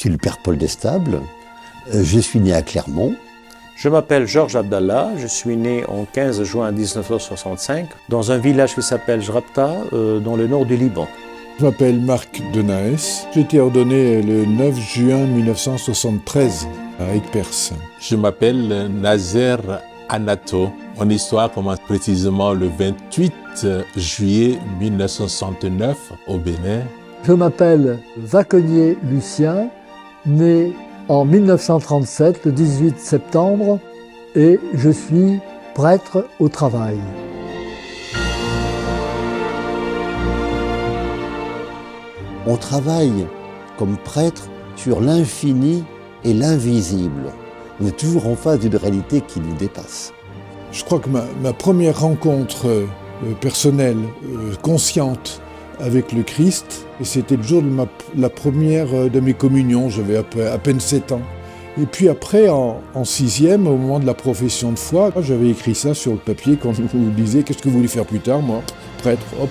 suis le père Paul Destable, je suis né à Clermont. Je m'appelle Georges Abdallah, je suis né en 15 juin 1965 dans un village qui s'appelle Jrabta, dans le nord du Liban. Je m'appelle Marc Denaès, j'ai été ordonné le 9 juin 1973 à Aigues-Perses. Je m'appelle Nazer Anato. Mon histoire commence précisément le 28 juillet 1969 au Bénin. Je m'appelle Vacquenier Lucien, né en 1937, le 18 septembre, et je suis prêtre au travail. On travaille comme prêtre sur l'infini et l'invisible. On est toujours en face d'une réalité qui nous dépasse. Je crois que ma première rencontre personnelle, consciente, avec le Christ, et c'était le jour de la première de mes communions, j'avais à peine 7 ans. Et puis après, en 6e, au moment de la profession de foi, j'avais écrit ça sur le papier quand on me disait « Qu'est-ce que vous voulez faire plus tard ?» Moi, prêtre, hop.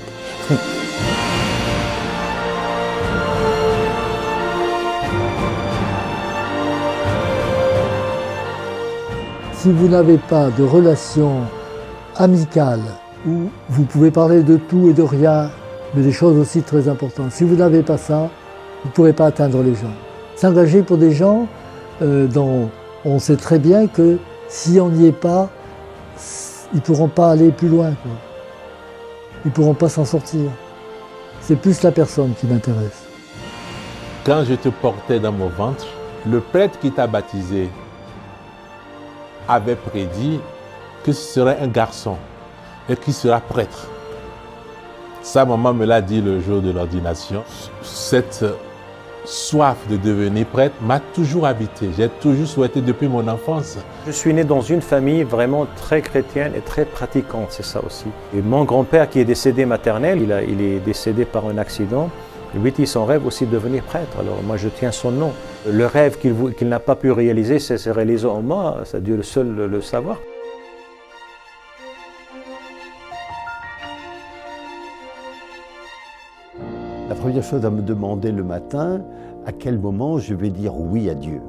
Si vous n'avez pas de relation amicale, où vous pouvez parler de tout et de rien, mais des choses aussi très importantes, si vous n'avez pas ça, vous ne pourrez pas atteindre les gens. S'engager pour des gens dont on sait très bien que si on n'y est pas, ils ne pourront pas aller plus loin, quoi. Ils ne pourront pas s'en sortir. C'est plus la personne qui m'intéresse. Quand je te portais dans mon ventre, le prêtre qui t'a baptisé avait prédit que ce serait un garçon et qu'il sera prêtre. Sa maman me l'a dit le jour de l'ordination. Cette soif de devenir prêtre m'a toujours habité. J'ai toujours souhaité depuis mon enfance. Je suis né dans une famille vraiment très chrétienne et très pratiquante, c'est ça aussi. Et mon grand-père qui est décédé maternel, il est décédé par un accident. Lui, son rêve aussi de devenir prêtre. Alors moi, je tiens son nom. Le rêve qu'il n'a pas pu réaliser, c'est se réaliser en moi. C'est Dieu le seul le savoir. La première chose à me demander le matin, à quel moment je vais dire oui à Dieu.